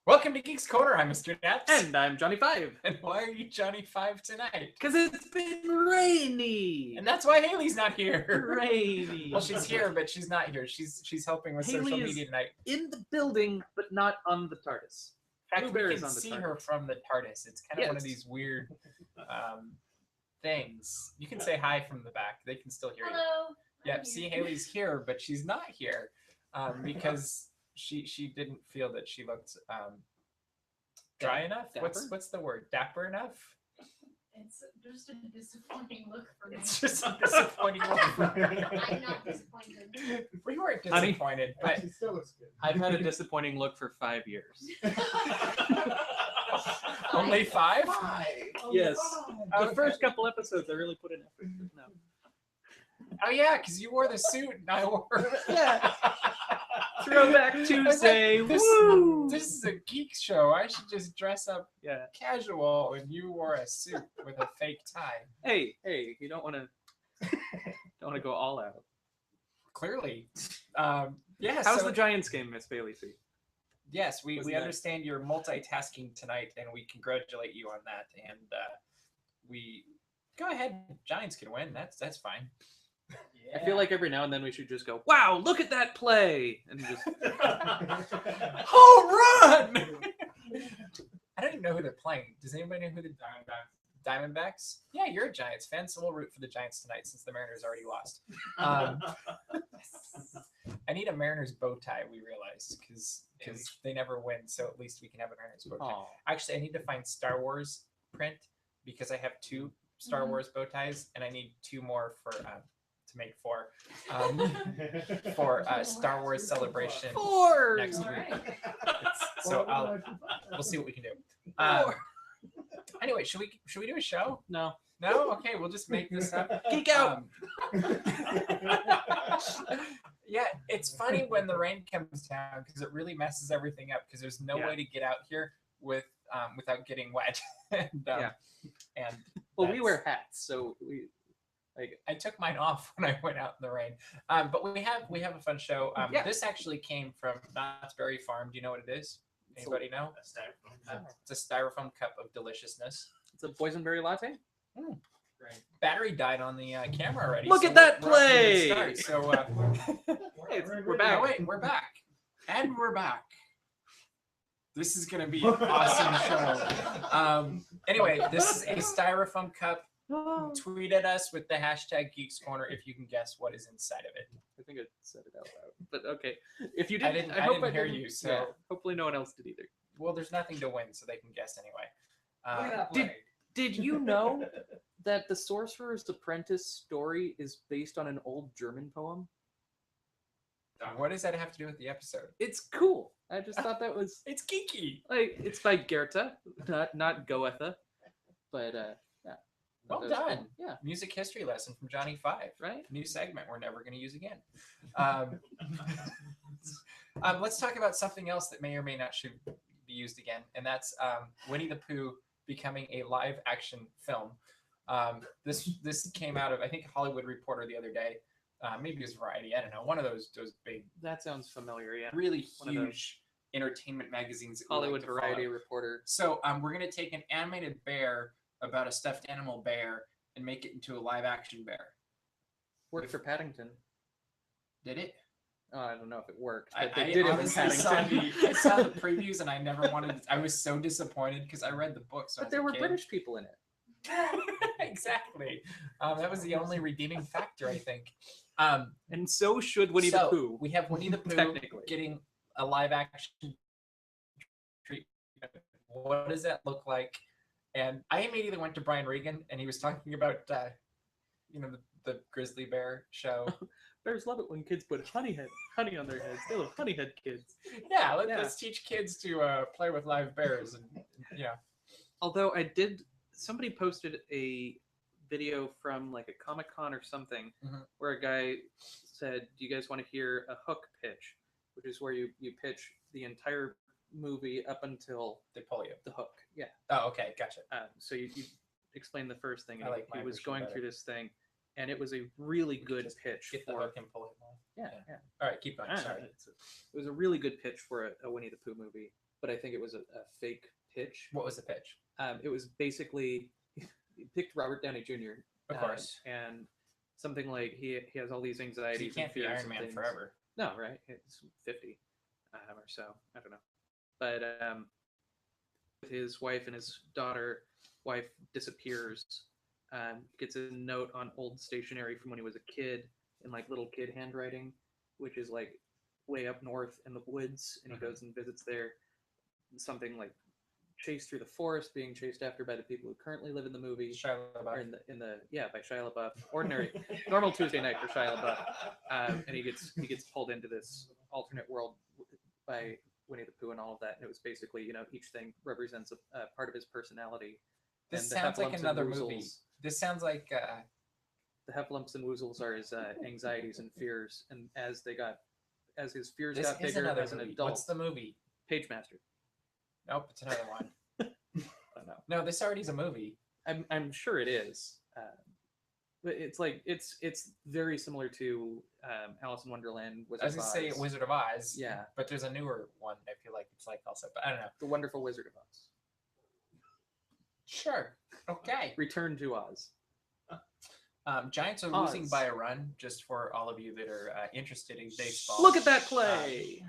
Welcome to Geeks Corner. I'm Mr. Naps. And I'm Johnny Five. And why are you Johnny Five tonight? Because it's been rainy. And that's why Haley's not here. Rainy. Well, she's here, but she's not here. She's helping with Haley social is media tonight. in the building, but not on the TARDIS. In fact, Bear we is can on the see TARDIS. her from the TARDIS. It's kind of one of these weird things. You can say hi from the back. They can still hear you. Hello. Yep. See, Haley's here, but she's not here because she didn't feel that she looked dry enough. Dapper? What's the word? Dapper enough? It's just a disappointing look for me. It's just a disappointing look for me. I'm not disappointed. We weren't Honey. disappointed, but She still looks good. I've had a disappointing look for 5 years. only 5? Yes. Oh, The first couple episodes, I really put in effort. But no. Oh yeah, because you wore the suit and I wore. Yeah. Throwback Tuesday. This, Woo! this is a geek show. I should just dress up Yeah. casual, and you wore a suit with a fake tie. Hey, you don't want to go all out. Clearly, yeah. How's so, the Giants game, Miss Bailey? C? Yes, we Wasn't that- understand you're multitasking tonight, and we congratulate you on that. And we go ahead. Giants can win. That's fine. I feel like every now and then we should just go, "Wow, look at that play!" and just home run. I don't even know who they're playing. Does anybody know who the Diamondbacks? Yeah, you're a Giants fan, so we'll root for the Giants tonight since the Mariners already lost. I need a Mariners bow tie. We realized because they never win, so at least we can have a Mariners bow tie. Aw. Actually, I need to find Star Wars print because I have 2 Star Wars bow ties, and I need 2 more for to make 4 for Star Wars Celebration 4 next week. So we'll see what we can do. 4. Anyway, should we do a show? No. No? Okay, we'll just make this up. Geek out. Yeah, it's funny when the rain comes down because it really messes everything up because there's no way to get out here without getting wet. And Well, we wear hats, so we I took mine off when I went out in the rain. But we have a fun show. This actually came from Knott's Berry Farm. Do you know what it is? Anybody know? It's a styrofoam cup of deliciousness. It's a boysenberry latte. Right. Battery died on the camera already. Look so at that we're off to a good play! start. So We're back. oh, wait, we're back, and we're back. This is gonna be an awesome show. Anyway, this is a styrofoam cup. Tweet at us with the hashtag Geeks Corner if you can guess what is inside of it. I think I said it out loud, but okay. If you I didn't, didn't hope hear you, so- yeah, hopefully no one else did either. Well, there's nothing to win, so they can guess anyway. Did you know that the Sorcerer's Apprentice story is based on an old German poem? What does that have to do with the episode? It's cool. I just thought that was It's geeky. it's by Goethe, not Goethe, but yeah. Well That was done. cool. Yeah, Music history lesson from Johnny Five. right. New segment we're never going to use again. Let's talk about something else that may or may not should be used again, and that's Winnie the Pooh becoming a live action film. This came out of, I think, Hollywood Reporter the other day. Maybe it was Variety. I don't know. One of those big, That sounds familiar. Yeah. really One of those. huge entertainment magazines. That we Hollywood like to Variety follow. Reporter. So we're going to take an animated bear about a stuffed animal bear and make it into a live action bear. Worked for Paddington. Did it? Oh, I don't know if it worked, I but they did it in honestly saw Paddington. I saw the previews and I never wanted. I was so disappointed because I read the book. So But there were British people in it. Exactly. That was the only redeeming factor, I think. And so should Winnie the So, Pooh. We have Winnie the Pooh Technically. getting a live action treatment. What does that look like? And I immediately went to Brian Regan, and he was talking about, the grizzly bear show. Bears love it when kids put honey on their heads. They love honey head kids. Yeah, let's teach kids to play with live bears, and Although somebody posted a video from like a Comic-Con or something where a guy said, "Do you guys want to hear a hook pitch?" Which is where you pitch the entire movie up until they pull you. the hook. Yeah. Oh, okay, gotcha. So you explain the first thing, and I like he my was version going better. through this thing, and it was a really good Just pitch Get the for hook and pull it. yeah. All right, keep going. Sorry. It was a really good pitch for a Winnie the Pooh movie. but I think it was a fake pitch. What was the pitch? It was basically he picked Robert Downey Jr. Of course. And something like he has all these anxieties. He can't and be fears Iron and Man things. forever. No, right? It's 50 or so. I don't know. But with his wife and his daughter, wife disappears. Gets a note on old stationery from when he was a kid in like little kid handwriting, which is like way up north in the woods, and he goes and visits there. Something like chased through the forest, being chased after by the people who currently live in the movie. Shia LaBeouf. Or by Shia LaBeouf. Ordinary, normal Tuesday night for Shia LaBeouf. And he gets pulled into this alternate world by Winnie the Pooh and all of that. And it was basically, each thing represents a part of his personality. This And the sounds like Heffalumps and another Woozles- movie. This sounds like The Heffalumps and Woozles are his anxieties and fears, and as his fears this got is bigger another as an movie. adult. What's the movie? Pagemaster. Nope, it's another one. I don't know. No, this already is a movie. I'm sure it is, but it's like it's very similar to Alice in Wonderland. I was gonna say Wizard of Oz. Yeah, but there's a newer one. I feel like it's like also, but I don't know. The Wonderful Wizard of Oz. Sure. Okay. Return to Oz. Giants are losing by a run. Just for all of you that are interested in baseball. Look at that play.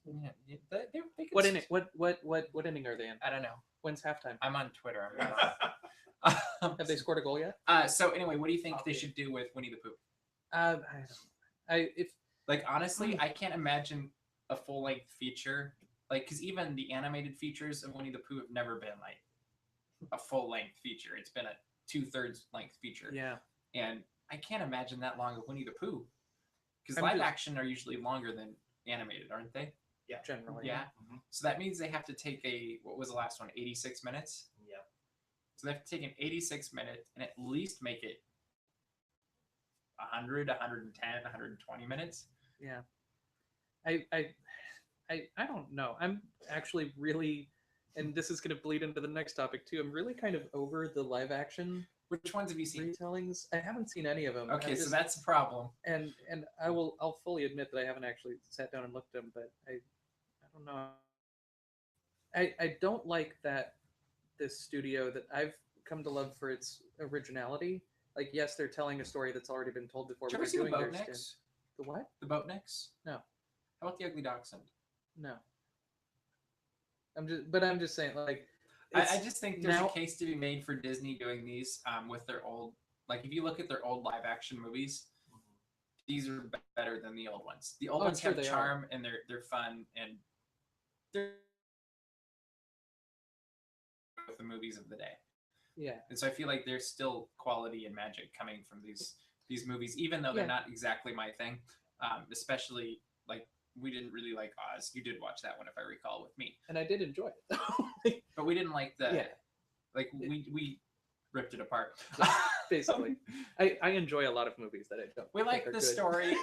Yeah, they could What inning? What inning are they in? I don't know. When's halftime? I'm on Twitter. I'm not on. Have they scored a goal yet? So anyway, what do you think they should do with Winnie the Pooh? If Honestly, I can't imagine a full length feature. Because even the animated features of Winnie the Pooh have never been like a full length feature. It's been a 2/3 length feature. Yeah. And I can't imagine that long of Winnie the Pooh. Because I'm live just- action are usually longer than animated, aren't they? Yeah. Generally. Yeah. So that means they have to take what was the last one? 86 minutes? Yeah. So they have to take an 86 minute and at least make it 100, 110, 120 minutes. Yeah. I don't know. I'm actually really, and this is going to bleed into the next topic too. I'm really kind of over the live action Which ones have you seen? retellings. I haven't seen any of them. Okay, so that's the problem. And I'll fully admit that I haven't actually sat down and looked at them, but I don't know. I don't like that this studio that I've come to love for its originality. Like, yes, they're telling a story that's already been told before. Did you but ever see the they're doing their spin. Boatniks? The what? The Boatniks? No. How about the Ugly Dachshund? No. I'm just saying, like, I just think there's now- a case to be made for Disney doing these with their old, like if you look at their old live action movies, these are better than the old ones. The old Oh, I'm ones sure have they charm and they're fun and they're with the movies of the day. yeah. And so I feel like there's still quality and magic coming from these movies, even though they're Yeah. not exactly my thing. Especially like we didn't really like Oz. You did watch that one, if I recall, with me. And I did enjoy it. But we didn't like the Yeah. like we ripped it apart. Basically. I enjoy a lot of movies that I don't. We think like are the good. story.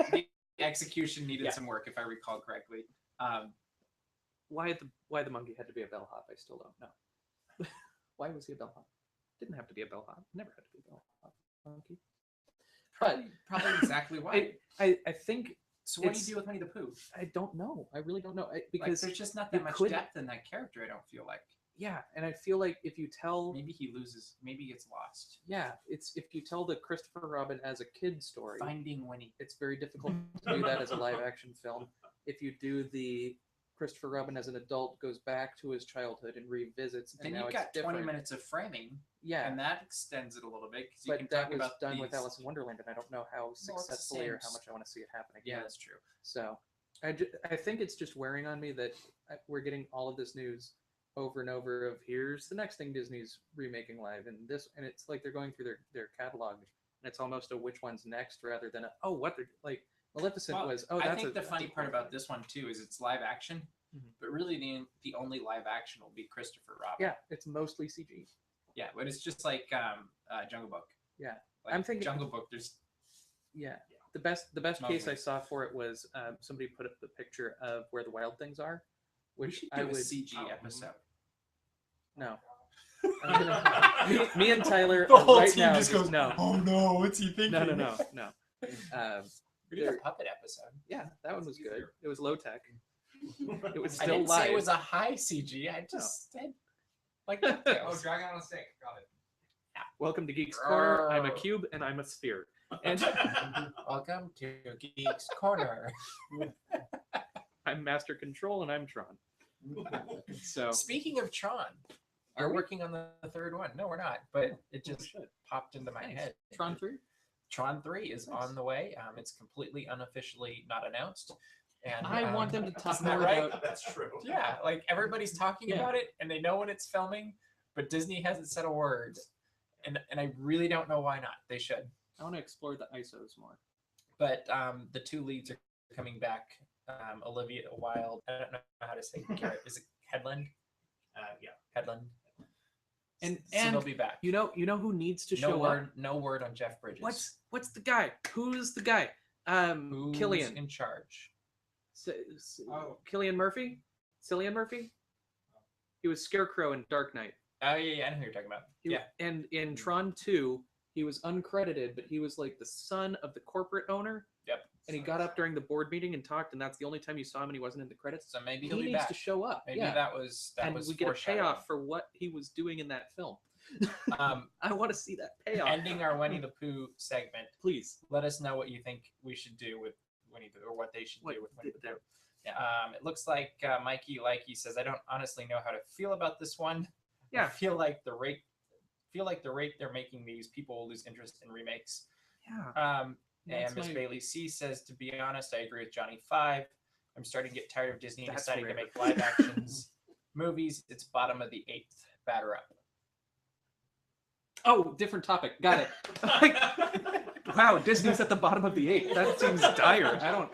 The execution needed Yeah. some work, if I recall correctly. Why the monkey had to be a bellhop, I still don't know. Why was he a bellhop? Didn't have to be a bellhop. Never had to be a bellhop. Monkey. Probably exactly why. I think So what do you it's- do with Winnie the Pooh? I don't know. I really don't know. Like, Because there's just not you that much could- depth in that character. I don't feel like. yeah, and I feel like if you tell Maybe he loses. Maybe he gets lost. yeah, it's if you tell the Christopher Robin as a kid story, Finding Winnie. it's very difficult to do that as a live action film. If you do the Christopher Robin as an adult goes back to his childhood and revisits, and Then now you've it's got 20 different. minutes of framing, Yeah, and that extends it a little bit because you but can that talk was about done with these- Alice in Wonderland, and I don't know how it's the successfully or same how much I want to see it happen again. Yeah, that's true. So I think it's just wearing on me that we're getting all of this news over and over of here's the next thing Disney's remaking live and this, and it's like they're going through their catalog and it's almost a which one's next rather than a, oh what they're like Maleficent Well, was oh I that's think the that's funny a part cool about this one too is it's live action, Mhm. but really the only live action will be Christopher Robin. yeah, it's mostly CG. Yeah, but it's just like Jungle Book. Yeah. Like I'm thinking- Jungle Book. There's Yeah. The best case I Mostly. saw for it was somebody put up the picture of where the wild things are, we which should I do would a CG Oh, episode. no. me and Tyler The whole right team now just goes, no. "Oh no, what's he thinking?" No. We did a There- puppet episode. Yeah, that one was good. It was low tech. It was I still didn't live. say it was a high CG. I just said like DuckTales. Dragon on a Stick. Got it. Welcome to Geeks Corner. I'm a cube and I'm a sphere. And Welcome to Geeks Corner. I'm Master Control and I'm Tron. So Speaking of Tron, Are we're we? working on the third one. No, we're not, but it just shit. popped into my Nice. head. Tron 3? Tron 3 is Nice. on the way. It's completely unofficially not announced. And I want them to talk isn't that more right? about. That's true. Yeah, like everybody's talking Yeah. about it and they know when it's filming, but Disney hasn't said a word. And I really don't know why not. They should. I want to explore the ISOs more. But the two leads are coming back. Olivia Wilde. I don't know how to say it. Is it Headland? Yeah. Headland. And So and they'll be back. you know who needs to No show word. up? No word on Jeff Bridges. What's the guy? Who's the guy? Who's Killian. in charge? Oh. Killian Murphy? Cillian Murphy? He was Scarecrow in Dark Knight. Oh yeah, I know who you're talking about. Yeah. And in Tron 2, he was uncredited, but he was like the son of the corporate owner. Yep. And he got up during the board meeting and talked, and that's the only time you saw him, and he wasn't in the credits. So maybe He he'll be needs back. to show up. Maybe yeah. that was and we get a foreshadowing. payoff for what he was doing in that film. Um, I want to see that payoff. ending our Winnie the Pooh segment. Please. Let us know what you think we should do with Winnie the, or what they should do with Winnie the Pooh. It looks like Mikey Likey says, I don't honestly know how to feel about this one. Yeah. I feel like the rate they're making these, people will lose interest in remakes. Yeah. And That's Miss my- Bailey C says, to be honest, I agree with Johnny 5. I'm starting to get tired of Disney That's deciding rare. to make live actions movies. It's bottom of the 8th. Batter up. Oh, different topic. Got it. Wow, Disney's at the bottom of the 8th. That seems dire. I don't.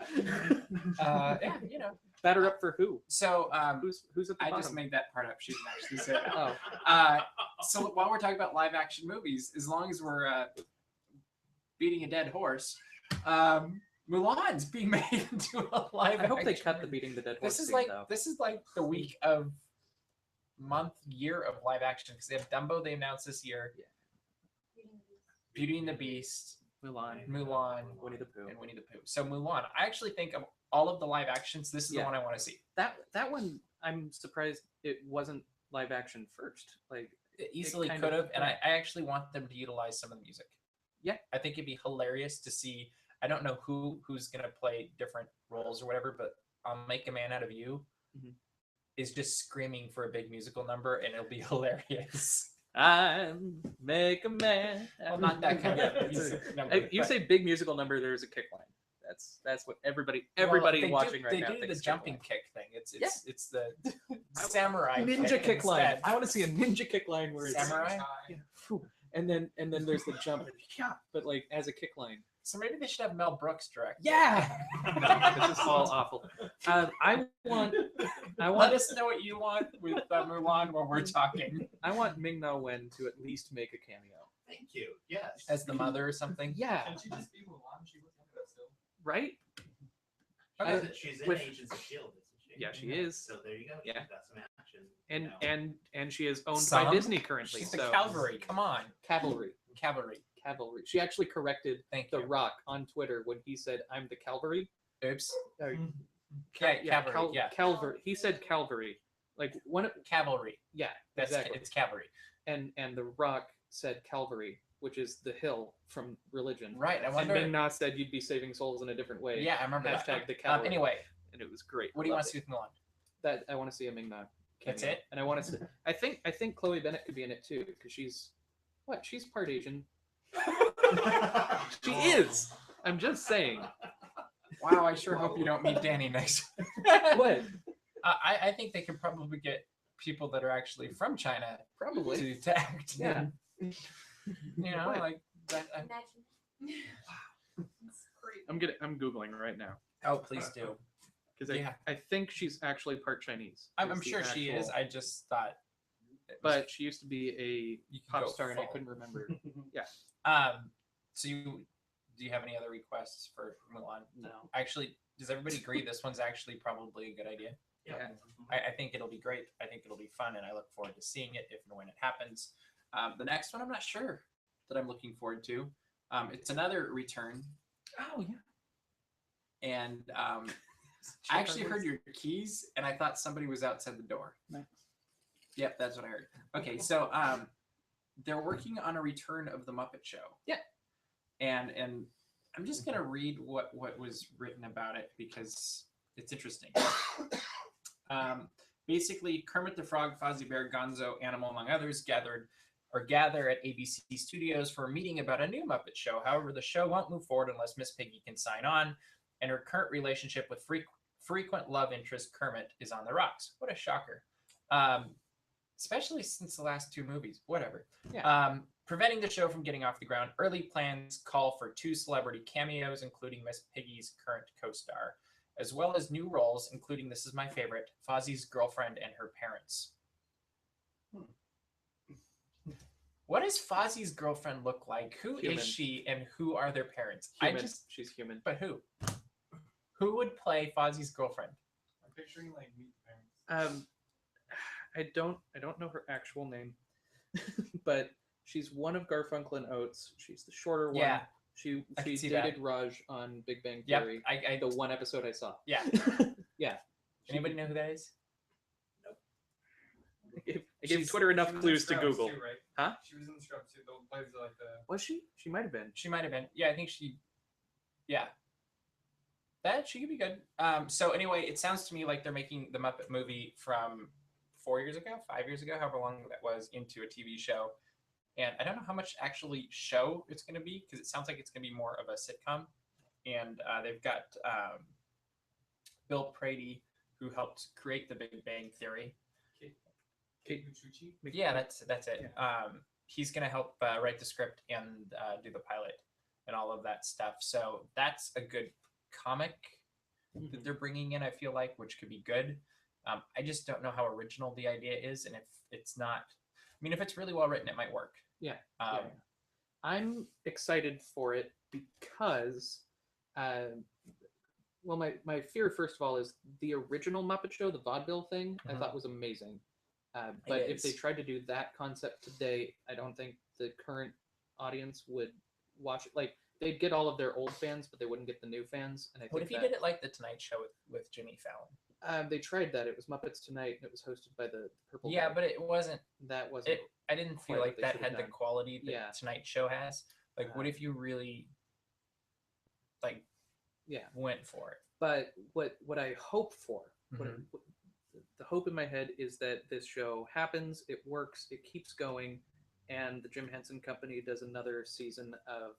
Yeah, you know. Batter up for who? So Who's at the I bottom? just made that part up. She didn't actually say that. Oh, So while we're talking about live action movies, as long as we're beating a dead horse, Mulan's being made into a live. I hope they action cut the movie. beating the dead horse. This is scene, like though. the week of year of live action because they have Dumbo they announced this year, Beauty and the Beast, Mulan, Mulan, Winnie the Pooh. and Winnie the Pooh. So Mulan, I actually think of all of the live actions, this is the Yeah. one I want to see. That one, I'm surprised it wasn't live action first. Like, It easily kind could of- have, and I actually want them to utilize some of the music. Yeah. I think it'd be hilarious to see. I don't know who's gonna play different roles or whatever, but I'll Make a Man Out of You Mhm. is just screaming for a big musical number, and it'll be hilarious. Make a man. Well, not that kind of music number. You but- say big musical number, there's a kick line. That's what everybody well, watching right they now do the thinks jumping kick kick thing. It's the samurai line. Ninja kick line. instead. I want to see a ninja kick line where it's Samurai? yeah, phew. and then there's the jump, yeah, but like as a kick line. So maybe they should have Mel Brooks direct. Yeah. No, this is all awful. I want Let us know what you want with Mulan while we're talking. I want Ming-Na Wen to at least make a cameo. Thank you. Yes. As the mother or something. Yeah. Can she just be Mulan? She looks like that still. Right? She's in with- Agents of S.H.I.E.L.D., isn't she? Yeah, she is. So there you go. Yeah. She's got some action. you And know. and she is owned Some? by Disney currently. She's so the cavalry. Come on. Cavalry. Cavalry. She actually corrected Thank The you. Rock on Twitter when he said, "I'm the cavalry." Oops. Yeah, Cavalry. Yeah. Calvary. He said Calvary. Like one. Cavalry. Yeah, That's exactly. It's cavalry. And The Rock said Calvary, which is the hill from religion. Right. I And wonder. Ming-Na said you'd be saving souls in a different way. Yeah, I remember that. Hashtag the cavalry. Anyway, And it was great. what do you want Loved to see with Mulan? That I want to see a Ming-Na. That's cameo. it? And I want to see. I think Chloe Bennett could be in it too because she's part Asian. She is. I'm just saying. Wow, I sure hope you don't meet Danny next. What? I think they could probably get people that are actually from China Probably. to act. Yeah. You know, What? like that. Imagine. It's crazy. I'm googling right now Oh, please do. because Yeah. I think she's actually part Chinese. I'm is the sure she is. actual- I just thought. But she used to be a you could pop go star, and I full. couldn't remember. So do you have any other requests for Mulan? No. Actually, does everybody agree this one's actually probably a good idea? Yeah. I think it'll be great. I think it'll be fun, and I look forward to seeing it if and when it happens. The next one, I'm not sure that I'm looking forward to. It's another return, Oh yeah. and I actually heard your keys, and I thought somebody was outside the door. Nice. Yep, that's what I heard. Okay, so they're working on a return of the Muppet Show. Yeah. And I'm just gonna read what was written about it because it's interesting. Basically, Kermit the Frog, Fozzie Bear, Gonzo, Animal, among others, gather at ABC Studios for a meeting about a new Muppet Show. However, the show won't move forward unless Miss Piggy can sign on, and her current relationship with frequent love interest Kermit is on the rocks. What a shocker. Especially since the last 2 movies. Whatever. Yeah. Preventing the show from getting off the ground, early plans call for 2 celebrity cameos, including Miss Piggy's current co-star, as well as new roles, including, this is my favorite, Fozzie's girlfriend and her parents. What does Fozzie's girlfriend look like? Who Human. is she, and who are their parents? Human. She's human. But who? Who would play Fozzie's girlfriend? I'm picturing like meet parents. I don't know her actual name, but she's one of Garfunkel and Oates. She's the shorter one. Yeah. She I can see dated Raj on Big Bang Yep. Theory. I The one episode I saw. Yeah. Yeah. Anybody know who that is? I gave She's- Twitter enough She was in clues to Scrubs Google. Too, right? Huh? She was in the Scrubs too. The plays like the. Was she? She might have been. She might have been. Yeah, I think she. Yeah. That she could be good. So anyway, it sounds to me like they're making the Muppet movie from 4 years ago, 5 years ago, however long that was, into a TV show. And I don't know how much actually show it's going to be because it sounds like it's going to be more of a sitcom. And they've got Bill Prady, who helped create the Big Bang Theory. Kate Micucci. Yeah, that's it. He's going to help write the script and do the pilot and all of that stuff. So that's a good comic that they're bringing in, I feel like, which could be good. I just don't know how original the idea is, and if it's not, I mean, if it's really well written, it might work. Yeah. I'm excited for it because, well, my fear, first of all, is the original Muppet Show, the vaudeville thing, I thought was amazing. But if they is. tried to do that concept today, I don't think the current audience would watch it. Like, they'd get all of their old fans, but they wouldn't get the new fans. And I think What if you did it like the Tonight Show with Jimmy Fallon? They tried that. It was Muppets Tonight, and it was hosted by the Purple. Yeah, Guy. but it wasn't. That wasn't. I didn't feel quite what like they that should had have the done. quality that Yeah. Tonight Show has. Like, what if you really, like, Yeah. went for it? But what I hope for, Mhm. the hope in my head is that this show happens, it works, it keeps going, and the Jim Henson Company does another season of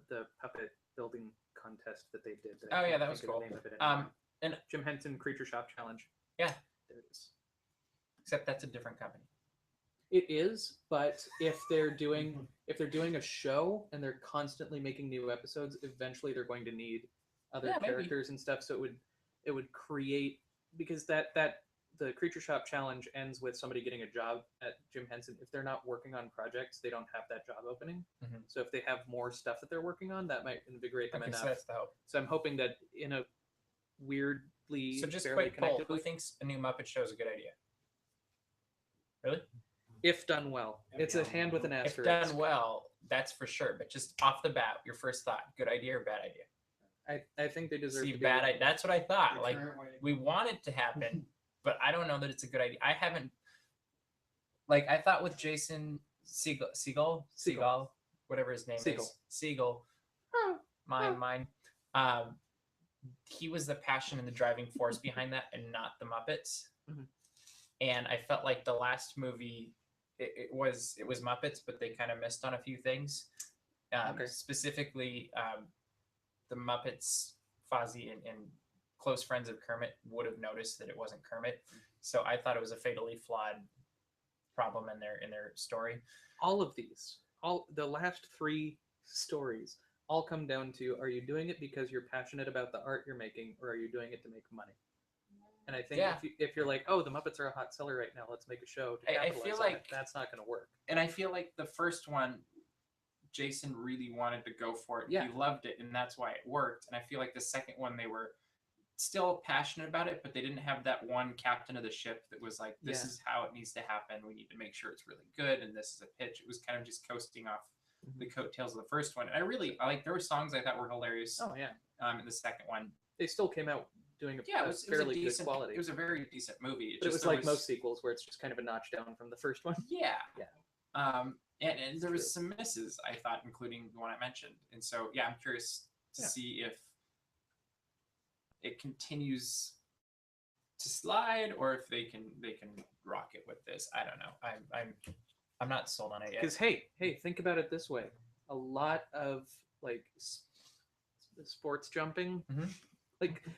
the puppet building contest that they did. Oh, I yeah, can't that was think of the cool. name of it anymore. And Jim Henson Creature Shop Challenge. Yeah. There it is. except that's a different company. It is, but if they're doing a show and they're constantly making new episodes, eventually they're going to need other Yeah, maybe. characters and stuff. So it would create, because that the Creature Shop Challenge ends with somebody getting a job at Jim Henson. If they're not working on projects, they don't have that job opening. Mhm. So if they have more stuff that they're working on, that might invigorate them Okay, so enough. that's the hope. So I'm hoping that in a weirdly So just fairly quick poll: connected who way, thinks a new Muppet Show is a good idea? Really? if done well, it's a hand with an If asterisk. done well, that's for sure. But just off the bat, your first thought: good idea or bad idea? I think they deserve See, to be bad idea. That's what I thought. The Like, current way. we want it to happen, but I don't know that it's a good idea. I haven't. Like, I thought with Jason Segel, whatever his name Segel. is, Segel. Mine. He was the passion and the driving force behind that, and not the Muppets. Mhm. And I felt like the last movie, it was Muppets, but they kind of missed on a few things. Okay. Specifically, the Muppets, Fozzie and close friends of Kermit would have noticed that it wasn't Kermit. So I thought it was a fatally flawed problem in their story. All of these, all the last three stories, all come down to: are you doing it because you're passionate about the art you're making, or are you doing it to make money? And I think Yeah. if you're like, oh, the Muppets are a hot seller right now, let's make a show to I capitalize feel on like- it, that's not going to work. And I feel like the first one, Jason really wanted to go for it. Yeah. He loved it, and that's why it worked. And I feel like the second one, they were still passionate about it, but they didn't have that one captain of the ship that was like, this Yeah. is how it needs to happen. We need to make sure it's really good, and this is a pitch. It was kind of just coasting off the coattails of the first one. And I like, there were songs I thought were hilarious Oh yeah, in the second one. they still came out doing a, Yeah, a it was a fairly decent, good quality. It was a very decent movie. But it was there like most sequels, where it's just kind of a notch down from the first one. Yeah. Yeah. And there True. was some misses, I thought, including the one I mentioned. And so, yeah, I'm curious to see if it continues to slide or if they can rock it with this. I don't know. I'm not sold on it yet. Because hey, think about it this way: a lot of like sports jumping, Mhm.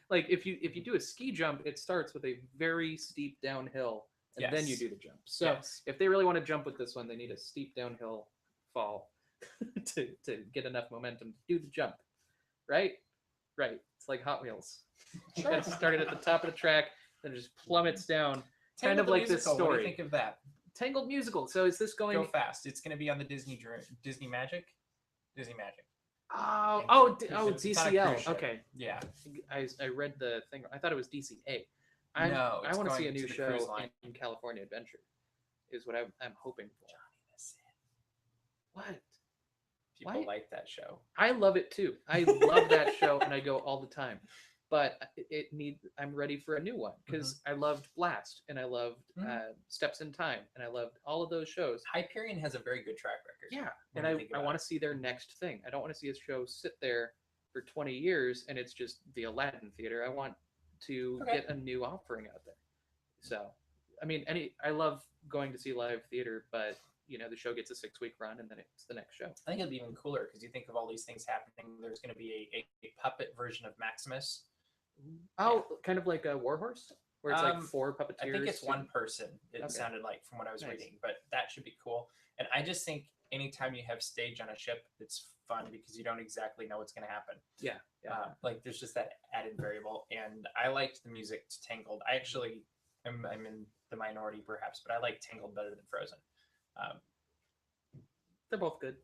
like if you do a ski jump, it starts with a very steep downhill, and then you Yes. do the jump. So Yes. if they really want to jump with this one, they need a steep downhill fall to get enough momentum to do the jump, right? Right. It's like Hot Wheels. You Sure. got to start it at the top of the track, then it just plummets down. Kind Tangled of the like this musical, What do story. you think of that? Tangled musical. So is this going? Go fast. It's going to be on the Disney Magic. Disney Magic. Oh, It's on a DCL. cruise ship. Okay, Yeah. I read the thing. I thought it was DCA. I No, I it's want to see a going new to the cruise show line. in California Adventure. Is what I'm hoping for. What? People Why? like that show. I love it too. I love that show, and I go all the time. But I'm ready for a new one because I loved Blast, and I loved Steps in Time, and I loved all of those shows. Hyperion has a very good track record. Yeah, when and you think I about want it. to see their next thing. I don't want to see a show sit there for 20 years and it's just the Aladdin theater. I want to Okay. get a new offering out there. So, I mean, I love going to see live theater, but the show gets a 6-week run and then it's the next show. I think it'll be even cooler because you think of all these things happening. There's going to be a puppet version of Maximus. Oh, kind of like a Warhorse, where it's like 4 puppeteers. I think it's one person. It Okay. sounded like from what I was Nice. reading, but that should be cool. And I just think anytime you have stage on a ship, it's fun because you don't exactly know what's going to happen. Yeah. Like there's just that added variable, and I liked the music to Tangled. I actually, I'm in the minority perhaps, but I like Tangled better than Frozen. They're both good.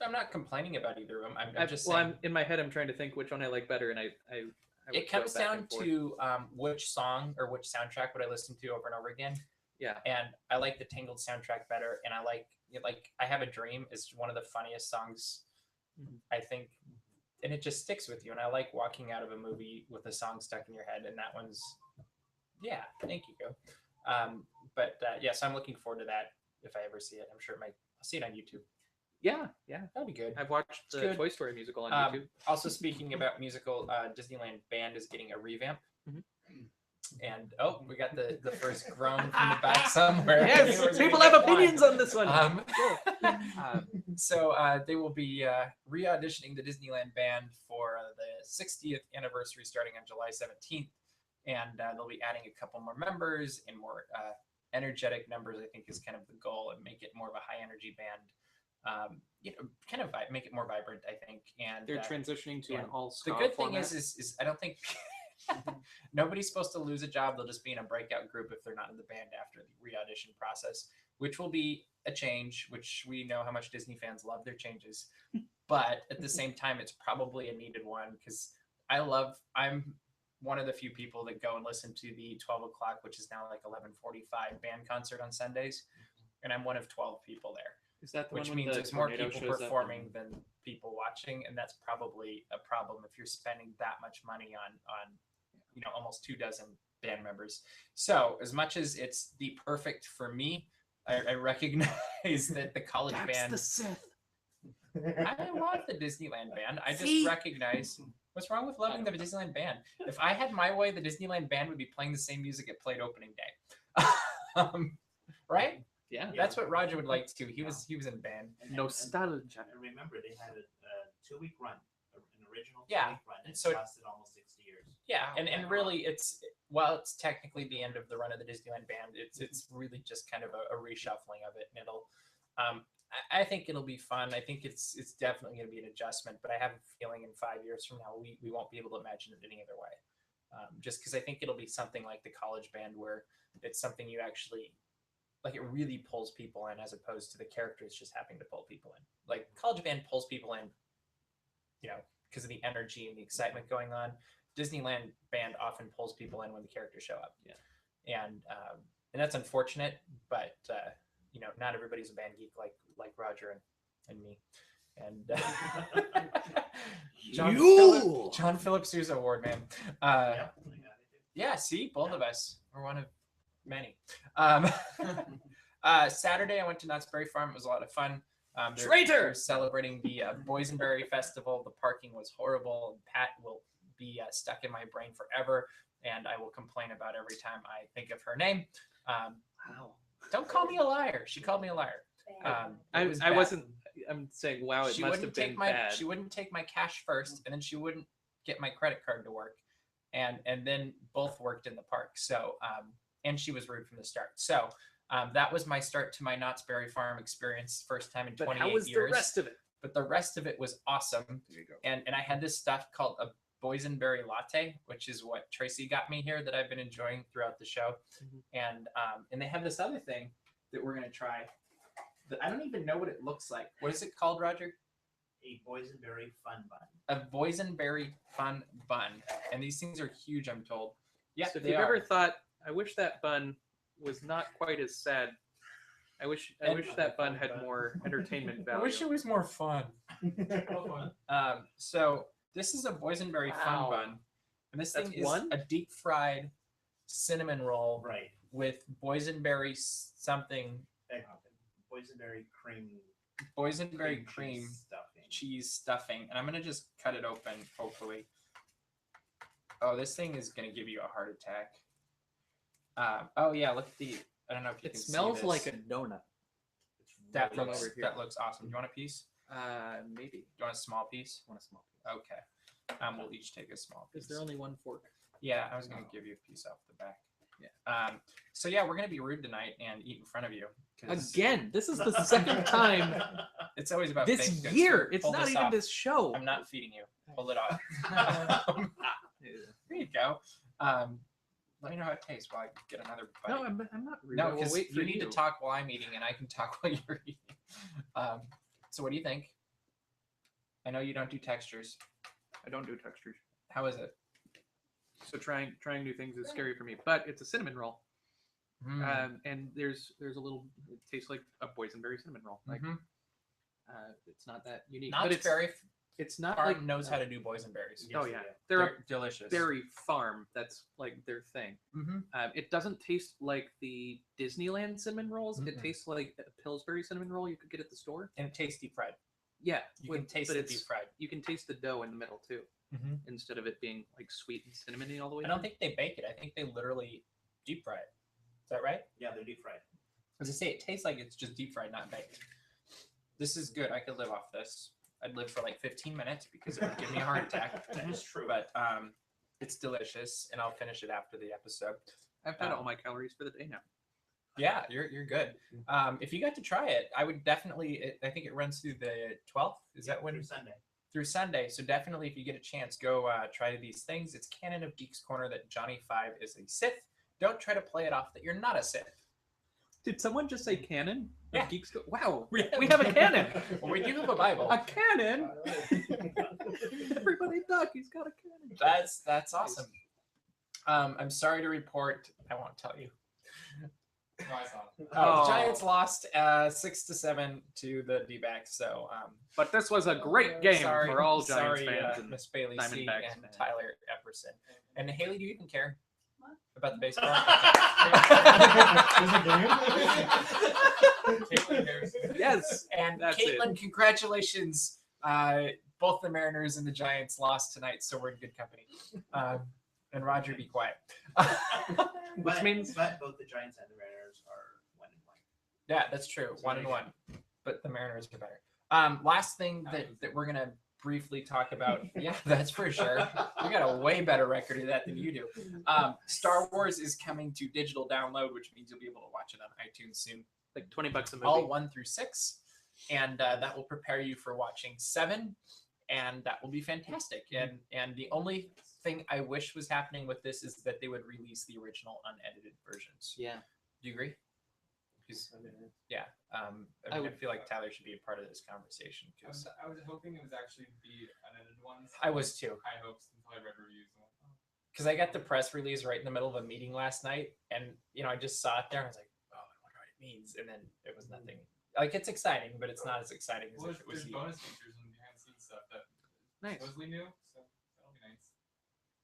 I'm not complaining about either of them. I'm just saying. I'm in my head. I'm trying to think which one I like better, and I would It comes go back down and forth. to which song or which soundtrack would I listen to over and over again. Yeah. And I like the Tangled soundtrack better, and I like I Have a Dream is one of the funniest songs, I think, and it just sticks with you. And I like walking out of a movie with a song stuck in your head, and that one's, yeah, thank you. But yes, I'm looking forward to that if I ever see it. I'm sure I'll see it on YouTube. Yeah. That'd be good. I've watched the good. Toy Story musical on YouTube. Also, speaking about musical, Disneyland Band is getting a revamp. Mhm. And we got the first groan from the back somewhere. Yes, Viewers are people gonna have get one. opinions on this one. So they will be re-auditioning the Disneyland Band for the 60th anniversary starting on July 17th. And they'll be adding a couple more members and more energetic numbers, I think is kind of the goal, and make it more of a high energy band. Kind of make it more vibrant, I think. And They're transitioning to an all the ska good thing format. is I don't think nobody's supposed to lose a job. They'll just be in a breakout group if they're not in the band after the re-audition process, which will be a change, which we know how much Disney fans love their changes. But at the same time, it's probably a needed one because I'm one of the few people that go and listen to the 12 o'clock, which is now like 11:45 band concert on Sundays. And I'm one of 12 people there. Is that the Which one when means the there's more tornado people shows up performing and- than people watching, and that's probably a problem if you're spending that much money on almost 24 band members. So as much as it's the perfect for me, I recognize that the college That's band. the Sith. I love the Disneyland band. I just recognize what's wrong with loving the Disneyland band. If I had my way, the Disneyland band would be playing the same music it played opening day. Right? Yeah. That's what Roger would like to. He was in band. Nostalgia. And remember, they had a 2-week run, an original 2-week Yeah, run, and so it it- lasted almost 60 years. Yeah, Wow, and that really, while it's technically the end of the run of the Disneyland band, it's really just kind of a reshuffling of it, and it'll. I think it'll be fun. I think it's definitely going to be an adjustment, but I have a feeling in 5 years from now we won't be able to imagine it any other way. Just because I think it'll be something like the college band, where it's something you actually like. It really pulls people in, as opposed to the characters just having to pull people in. Like college band pulls people in, because of the energy and the excitement going on. Disneyland band often pulls people in when the characters show up. Yeah. And that's unfortunate, but not everybody's a band geek like Roger and me. And You! John Philip Sousa Award, man. Yeah. Yeah, see, both of us. We're one of many. Saturday, I went to Knott's Berry Farm. It was a lot of fun. They're celebrating the Boysenberry Festival. The parking was horrible. Pat will be stuck in my brain forever, and I will complain about every time I think of her name. Wow. Don't call me a liar. She called me a liar. I wasn't. I'm saying, wow, it She must wouldn't have been take my bad. she wouldn't take my cash first, and then she wouldn't get my credit card to work, and then both worked in the park. So and she was rude from the start. So that was my start to my Knott's Berry Farm experience. First time in 28 But how was years. the rest of it? But the rest of it was awesome. There you go. And I had this stuff called a boysenberry latte, which is what Tracy got me here that I've been enjoying throughout the show. And they have this other thing that we're gonna try. That I don't even know what it looks like. What is it called, Roger? A boysenberry fun bun. A boysenberry fun bun. And these things are huge, I'm told. Yeah, So if they you've are. ever thought, I wish that bun was not quite as sad. I wish that bun had more entertainment value. I wish it was more fun. So this is a boysenberry fun Wow. bun, and this That's thing is one? a deep fried cinnamon roll Right. with boysenberry something, Boysenberry cream. boysenberry cream stuffing. cheese stuffing, and I'm gonna just cut it open. Hopefully. Oh, this thing is gonna give you a heart attack. Oh yeah, look at the. I don't know if you It can smells see like this. a donut. That really looks over here. that looks awesome. Do you want a piece? Maybe. Do you want a small piece? I want a small piece. Okay. We'll each take a small piece. Is there only one fork? Yeah, I was gonna give you a piece off the back. Yeah. So yeah, we're gonna be rude tonight and eat in front of you. 'Cause Again, this is the second time It's always about this baked goods. year. Here, It's pull not this even off. this show. I'm not feeding you. Pull it off. There you go. Let me know how it tastes while I get another bite. No, I'm not rude. No, I will because wait for you need to talk while I'm eating, and I can talk while you're eating. So what do you think? I know you don't do textures. I don't do textures. How is it? So trying new things is scary for me. But it's a cinnamon roll. And there's a little. It tastes like a boysenberry cinnamon roll. Like it's not that unique. Not but it's very it's not farm like knows how to do boysenberries. Oh Yes, yeah, they they're a They're delicious. berry farm. That's like their thing. Mm-hmm. It doesn't taste like the Disneyland cinnamon rolls. It Mm-mm. tastes like a Pillsbury cinnamon roll you could get at the store. And it tastes deep fried. Yeah, You can taste but it deep fried. You can taste the dough in the middle too, Mm-hmm. instead of it being like sweet and cinnamony all the way. I don't through. think they bake it. I think they literally deep fry it. Is that right? Yeah, they're deep fried. As I say, it tastes like it's just deep fried, not baked. This is good. I could live off this. I'd live for like 15 minutes because it would give me a heart attack. That is true. But it's delicious, and I'll finish it after the episode. I've had all my calories for the day now. Yeah, you're good. If you got to try it, I would definitely. I think it runs through the 12th. Is that when? Through Sunday? Through Sunday. So definitely, if you get a chance, go try these things. It's canon of Geeks Corner that Johnny Five is a Sith. Don't try to play it off that you're not a Sith. Did someone just say canon? Yeah. Geeks wow, we have a cannon. Well, we do have a Bible. A cannon. Everybody duck. He's got a cannon. That's awesome. I'm sorry to report. I won't tell you. No, I saw it. The Oh. Giants lost 6-7 to the D-backs. So, But this was a great game sorry, for all Giants sorry, fans. And Miss Bailey C Diamondbacks and fans. Tyler Epperson. And Haley, do you even care What? about the baseball? Caitlin Harris. yes. And That's Caitlin, congratulations. Both the Mariners and the Giants lost tonight, so we're in good company. And Roger, be quiet. Which means but both the Giants and the Mariners are 1-1. Yeah, that's true. So 1-1, but the Mariners are better. Last thing that we're gonna briefly talk about. Yeah, that's for sure. We got a way better record of that than you do. Star Wars is coming to digital download, which means you'll be able to watch it on iTunes soon. like $20 a movie. All 1 through 6, and that will prepare you for watching 7, and that will be fantastic. And the only thing I wish was happening with this is that they would release the original unedited versions. Yeah. Do you agree? Yeah. I would- feel like Tyler should be a part of this conversation I was hoping it was actually the unedited ones. I was too. High hopes until I read reviews. And went, oh. Because I got the press release right in the middle of a meeting last night, and I just saw it there, and I was like, oh, I wonder what it means, and then it was nothing Like it's exciting, but it's not as exciting as Well, if it was there's you. bonus features and behind the scenes stuff that Nice. supposedly new, so that'll be nice.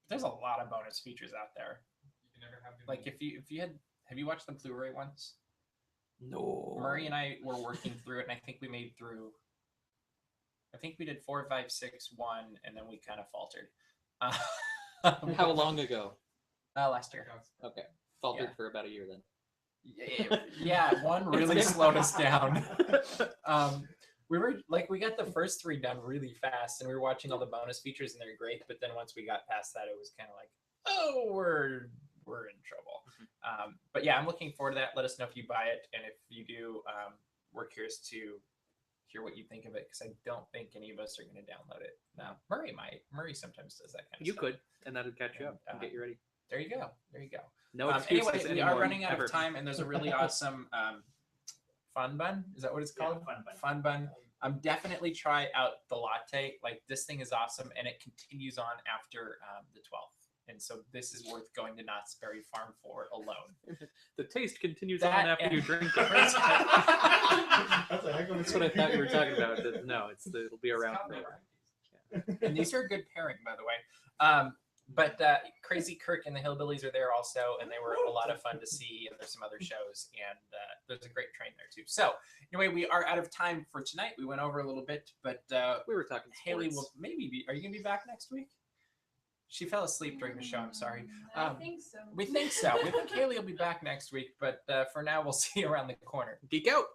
There's a lot of bonus features out there. You can never have the Like if you have you watched the Blu-ray ones? No. Murray and I were working through it, and I think we made through. I think we did 4, 5, 6, 1, and then we kind of faltered. How long ago? Last year. Okay. Faltered Yeah. for about a year then. Yeah, one really slowed us down. We were like, we got the first 3 done really fast, and we were watching all the bonus features, and they're great. But then once we got past that, it was kind of like, oh, we're in trouble. But yeah, I'm looking forward to that. Let us know if you buy it, and if you do, we're curious to hear what you think of it, because I don't think any of us are going to download it. No, Murray might. Murray sometimes does that kind of You stuff. could, and that'll catch you up and And, get you ready. There you go. There you go. No excuses Anyway, we anymore. are running out ever. of time, and there's a really awesome Fun Bun. Is that what it's Yeah, called? fun bun. Fun Bun. Definitely try out the latte. Like this thing is awesome, and it continues on after the 12th. And so this is worth going to Knott's Berry Farm for alone. The taste continues That on after and- you drink it. That's a heck of a That's what I thought you were talking about. No, it'll be around It's forever. And these are a good pairing, by the way. But Crazy Kirk and the Hillbillies are there also, and they were a lot of fun to see. And there's some other shows, and there's a great train there too. So anyway, we are out of time for tonight. We went over a little bit, but We were talking Haley sports. will maybe be. Are you gonna be back next week? She fell asleep during the show. I'm sorry. I think so. We think so. We think Haley will be back next week, but for now, we'll see you around the corner. Geek out.